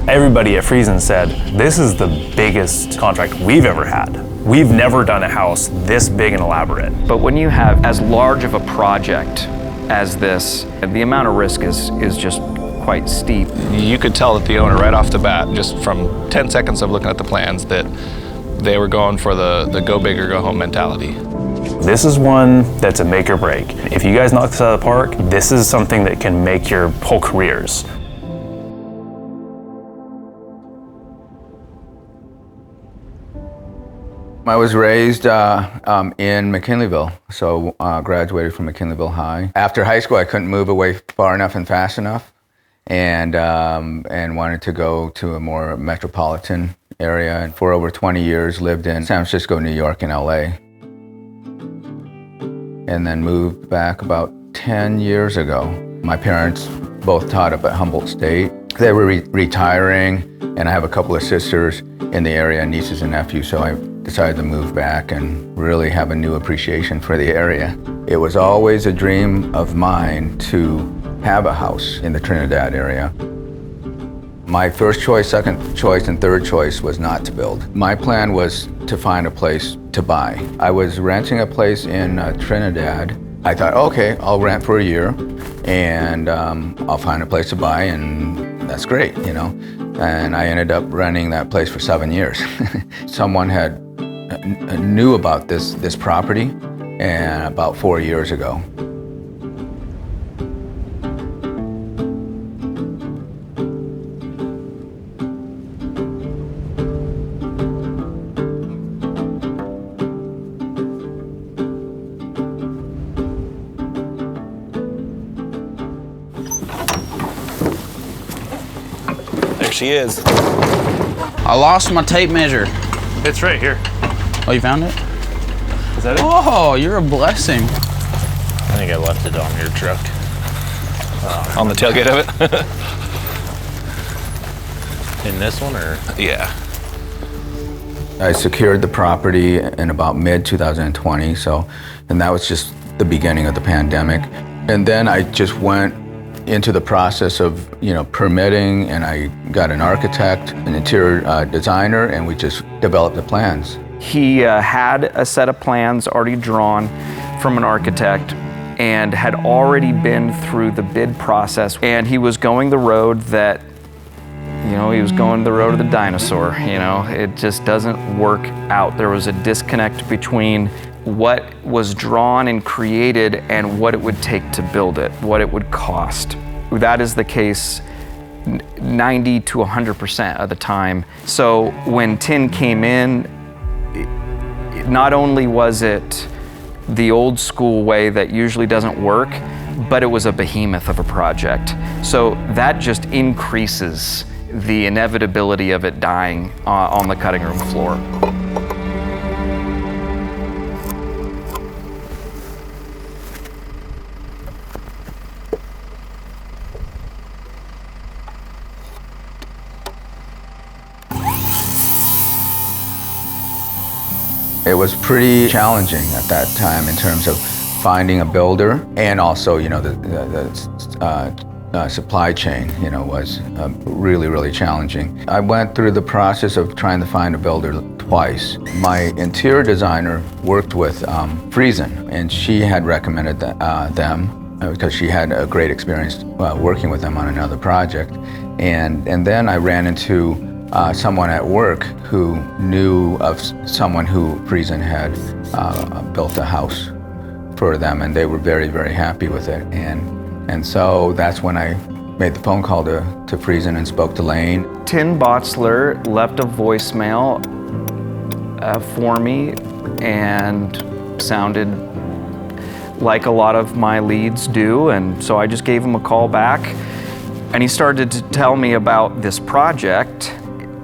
Everybody at Friesen said, this is the biggest contract we've ever had. We've never done a house this big and elaborate. But when you have as large of a project as this, the amount of risk is just quite steep. You could tell that the owner right off the bat, just from 10 seconds of looking at the plans, that they were going for the go big or go home mentality. This is one that's a make or break. If you guys knock this out of the park, this is something that can make your whole careers. I was raised in McKinleyville, so graduated from McKinleyville High. After high school, I couldn't move away far enough and fast enough, and wanted to go to a more metropolitan area. And for over 20 years, lived in San Francisco, New York, and LA. And then moved back about 10 years ago. My parents both taught up at Humboldt State. They were retiring, and I have a couple of sisters in the area, nieces and nephews, so I decided to move back and really have a new appreciation for the area. It was always a dream of mine to have a house in the Trinidad area. My first choice, second choice, and third choice was not to build. My plan was to find a place to buy. I was renting a place in Trinidad. I thought, okay, I'll rent for a year and I'll find a place to buy, and that's great, you know. And I ended up renting that place for 7 years. Someone knew about this property and about 4 years ago. There she is. I lost my tape measure. It's right here. Oh, you found it? Is that it? Oh, you're a blessing. I think I left it on your truck. On the tailgate of it? In this one, or? Yeah. I secured the property in about mid-2020, and that was just the beginning of the pandemic. And then I just went into the process of, permitting, and I got an architect, an interior designer, and we just developed the plans. He had a set of plans already drawn from an architect and had already been through the bid process, and he was going the road that, he was going the road of the dinosaur. It just doesn't work out. There was a disconnect between what was drawn and created and what it would take to build it, what it would cost. That is the case 90 to 100% of the time. So when tin came in, not only was it the old school way that usually doesn't work, but it was a behemoth of a project. So that just increases the inevitability of it dying on the cutting room floor. It was pretty challenging at that time in terms of finding a builder, and also, the supply chain, was really, really challenging. I went through the process of trying to find a builder twice. My interior designer worked with Friesen, and she had recommended them because she had a great experience working with them on another project. And then I ran into someone at work who knew of someone who Friesen had built a house for them, and they were very, very happy with it. And so that's when I made the phone call to Friesen and spoke to Lane. Tin Botzler left a voicemail for me and sounded like a lot of my leads do, and so I just gave him a call back, and he started to tell me about this project.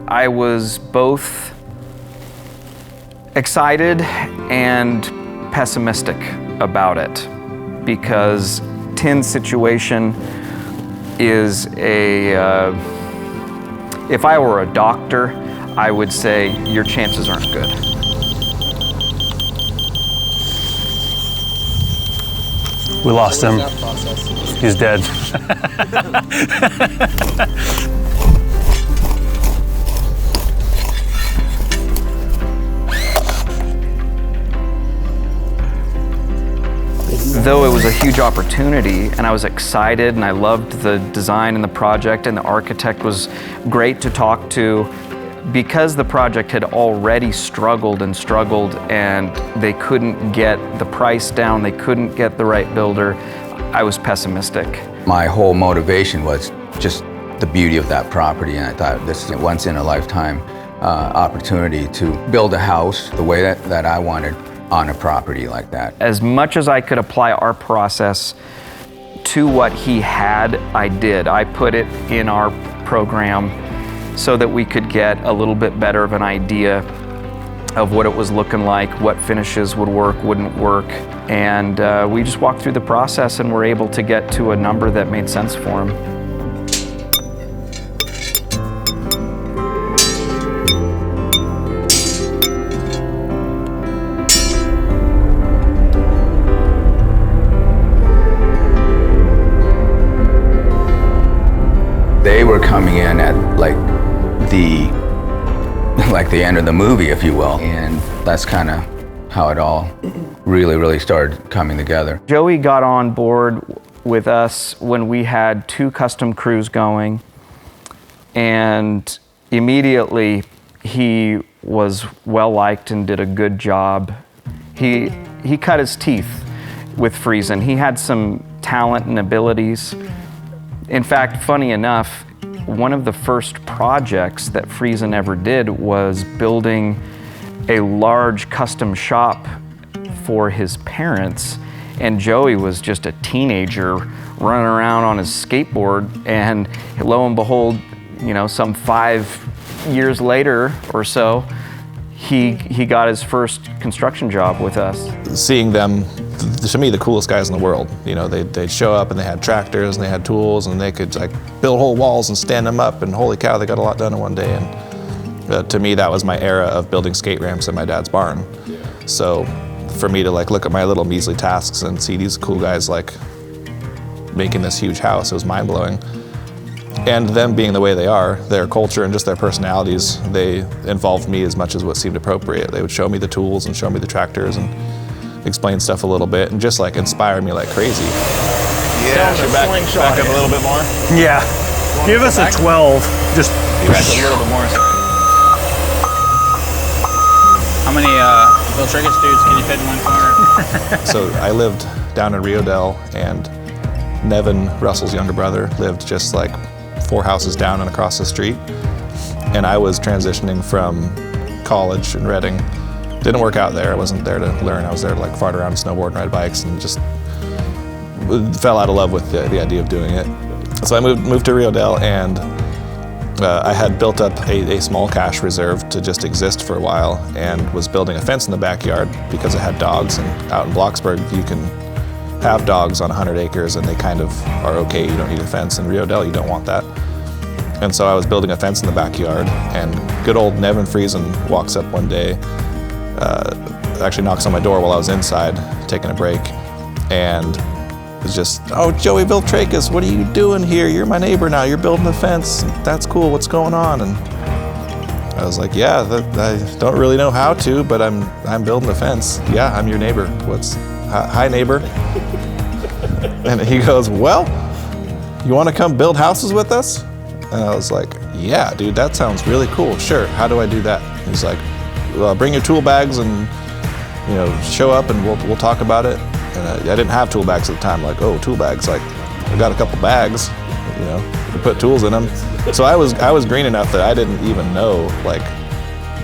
I was both excited and pessimistic about it, because Tin's situation is if I were a doctor, I would say your chances aren't good. We lost him. He's dead. though it was a huge opportunity and I was excited and I loved the design and the project and the architect was great to talk to, because the project had already struggled and they couldn't get the price down, they couldn't get the right builder, I was pessimistic. My whole motivation was just the beauty of that property, and I thought this is a once in a lifetime opportunity to build a house the way that I wanted on a property like that. As much as I could apply our process to what he had, I did. I put it in our program so that we could get a little bit better of an idea of what it was looking like, what finishes would work, wouldn't work. And we just walked through the process and were able to get to a number that made sense for him. They were coming in at like the end of the movie, if you will. And that's kind of how it all really started coming together. Joey got on board with us when we had 2 custom crews going, and immediately he was well liked and did a good job. He cut his teeth with Friesen. He had some talent and abilities. In fact, funny enough, one of the first projects that Friesen ever did was building a large custom shop for his parents, and Joey was just a teenager running around on his skateboard, and lo and behold, you know, some 5 years later or so, he got his first construction job with us. Seeing them, to me, the coolest guys in the world. You know, they'd show up and they had tractors and they had tools and they could like build whole walls and stand them up, and holy cow, they got a lot done in one day. And to me, that was my era of building skate ramps in my dad's barn. So for me to like look at my little measly tasks and see these cool guys like making this huge house, it was mind blowing. And them being the way they are, their culture and just their personalities, they involved me as much as what seemed appropriate. They would show me the tools and show me the tractors and explain stuff a little bit and just like inspire me like crazy. Yeah, Back up a little bit more. Yeah. Give us a 12. Just Back a little bit more. How many Viltrakis dudes can you fit in one corner? So I lived down in Rio Dell, and Nevin, Russell's younger brother, lived just like 4 houses down and across the street. And I was transitioning from college in Reading. Didn't work out there. I wasn't there to learn. I was there to like fart around, snowboard, and ride bikes, and just fell out of love with the idea of doing it. So I moved to Rio Dell, and I had built up a small cash reserve to just exist for a while, and was building a fence in the backyard because it had dogs. And out in Bloxburg, you can have dogs on 100 acres and they kind of are okay. You don't need a fence. In Rio Dell, you don't want that. And so I was building a fence in the backyard, and good old Nevin Friesen walks up one day, actually knocks on my door while I was inside taking a break, and was just, "Oh, Joey Viltrakis, what are you doing here? You're my neighbor now. You're building the fence. That's cool. What's going on?" And I was like, "Yeah, I don't really know how to, but I'm building the fence." "Yeah, I'm your neighbor. Hi, neighbor." And he goes, "Well, you want to come build houses with us?" And I was like, "Yeah, dude, that sounds really cool. Sure. How do I do that?" He's like, "Well, bring your tool bags and, you know, show up and we'll talk about it." And I didn't have tool bags at the time. Like, "Oh, tool bags? Like, I got a couple bags, you know, to put tools in them." So I was green enough that I didn't even know like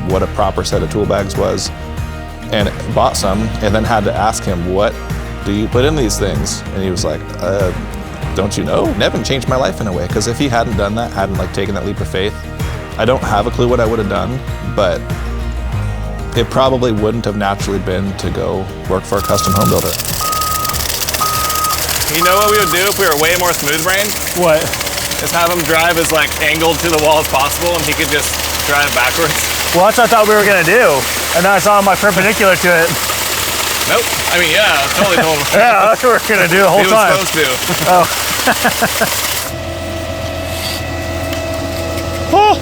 what a proper set of tool bags was, and bought some, and then had to ask him, "What do you put in these things?" And he was like, "Don't you know?" Nevin changed my life in a way, because if he hadn't done that, hadn't like taken that leap of faith, I don't have a clue what I would have done, but it probably wouldn't have naturally been to go work for a custom home builder. You know what we would do if we were way more smooth-brained? What? Is have him drive as like angled to the wall as possible, and he could just drive backwards. Well, that's what I thought we were gonna do, and then I saw my perpendicular to it. Nope. I mean, yeah, totally told him. Yeah, that's what we're gonna do the whole He time. was supposed to. Oh.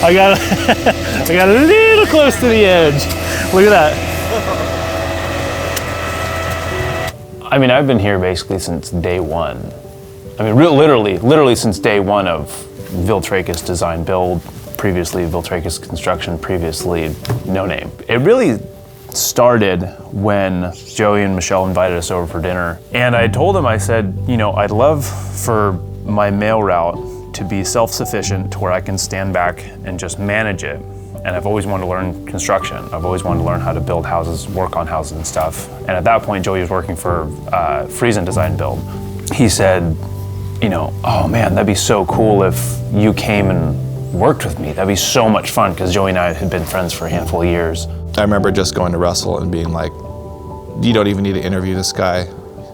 I got a little close to the edge. Look at that. I mean, I've been here basically since day one. I mean, literally since day one of Viltrakis Design Build, previously Viltrakis Construction, previously No Name. It really started when Joey and Michelle invited us over for dinner. And I told them, I said, you know, I'd love for my mail route to be self-sufficient to where I can stand back and just manage it. And I've always wanted to learn construction. I've always wanted to learn how to build houses, work on houses and stuff. And at that point, Joey was working for Friesen Design Build. He said, you know, oh man, that'd be so cool if you came and worked with me. That'd be so much fun, because Joey and I had been friends for a handful of years. I remember just going to Russell and being like, you don't even need to interview this guy.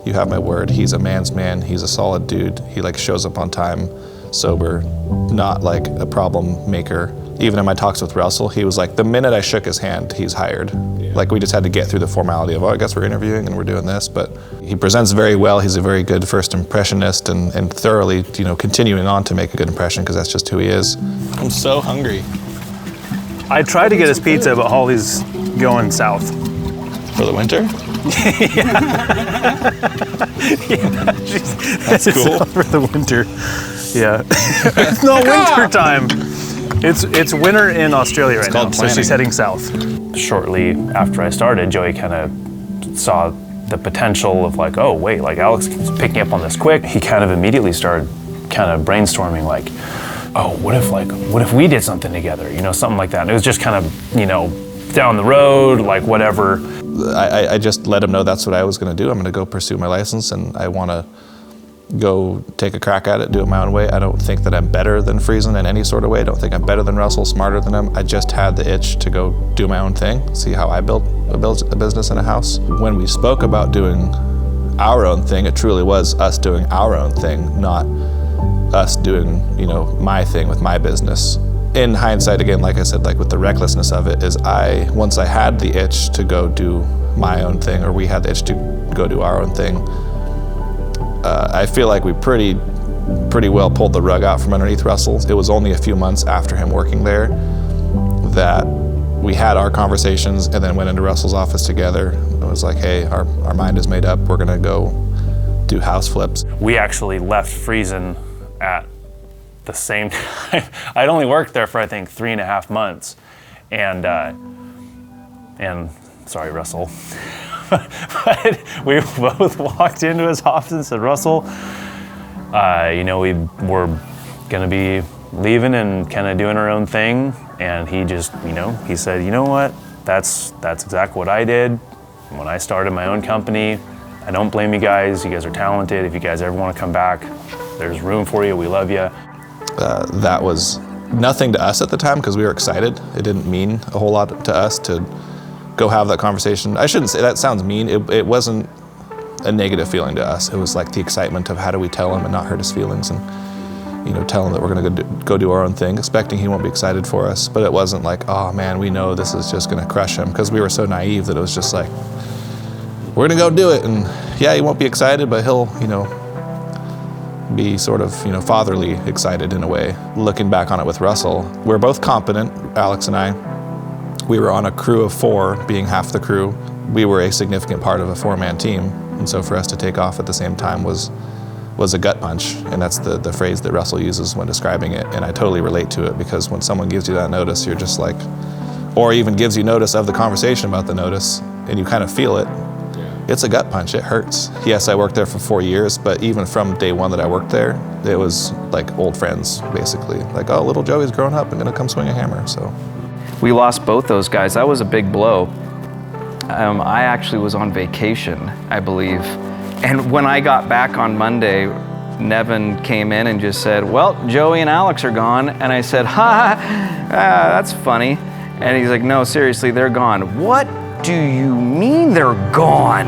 You have my word. He's a man's man. He's a solid dude. He like shows up on time, sober, not like a problem maker. Even in my talks with Russell, he was like, the minute I shook his hand, he's hired. Yeah. Like we just had to get through the formality of, oh, I guess we're interviewing and we're doing this, but he presents very well. He's a very good first impressionist and thoroughly, you know, continuing on to make a good impression, because that's just who he is. I'm so hungry. I tried to get us pizza, but Holly's going south. For the winter? Yeah. That's cool. For the winter. Yeah. It's not winter time. It's winter in Australia right now, so she's heading south. Shortly after I started, Joey kind of saw the potential of like, oh wait, like Alex is picking up on this quick. He kind of immediately started kind of brainstorming like, oh, what if we did something together, you know, something like that. And it was just kind of, you know, down the road, like whatever. I just let him know that's what I was going to do. I'm going to go pursue my license, and I want to go take a crack at it, do it my own way. I don't think that I'm better than Friesen in any sort of way. I don't think I'm better than Russell, smarter than him. I just had the itch to go do my own thing, see how I built a business and a house. When we spoke about doing our own thing, it truly was us doing our own thing, not us doing, you know, my thing with my business. In hindsight, again, like I said, like with the recklessness of it, is once I had the itch to go do my own thing, or we had the itch to go do our own thing, I feel like we pretty well pulled the rug out from underneath Russell. It was only a few months after him working there that we had our conversations, and then went into Russell's office together. It was like, hey, our mind is made up. We're gonna go do house flips. We actually left Friesen at the same time. I'd only worked there for I think 3.5 months, and sorry, Russell. But we both walked into his office and said, Russell, you know, we were gonna be leaving and kind of doing our own thing. And he just, you know, he said, you know what? That's exactly what I did when I started my own company. I don't blame you guys. You guys are talented. If you guys ever want to come back, there's room for you. We love you. That was nothing to us at the time, because we were excited. It didn't mean a whole lot to us to go have that conversation. I shouldn't say that, sounds mean. It wasn't a negative feeling to us. It was like the excitement of how do we tell him and not hurt his feelings, and, you know, tell him that we're gonna go do our own thing, expecting he won't be excited for us. But it wasn't like, oh man, we know this is just gonna crush him, because we were so naive that it was just like, we're gonna go do it, and yeah, he won't be excited, but he'll, you know, be sort of, you know, fatherly excited in a way. Looking back on it with Russell, we're both competent, Alex and I. We were on a crew of 4, being half the crew. We were a significant part of a 4-man team, and so for us to take off at the same time was a gut punch, and that's the phrase that Russell uses when describing it, and I totally relate to it, because when someone gives you that notice, you're just like, or even gives you notice of the conversation about the notice, and you kind of feel it, it's a gut punch, it hurts. Yes, I worked there for 4 years, but even from day one that I worked there, it was like old friends, basically. Like, oh, little Joey's grown up and gonna come swing a hammer, so. We lost both those guys. That was a big blow. I actually was on vacation, I believe. And when I got back on Monday, Nevin came in and just said, well, Joey and Alex are gone. And I said, that's funny. And he's like, no, seriously, they're gone. What do you mean they're gone?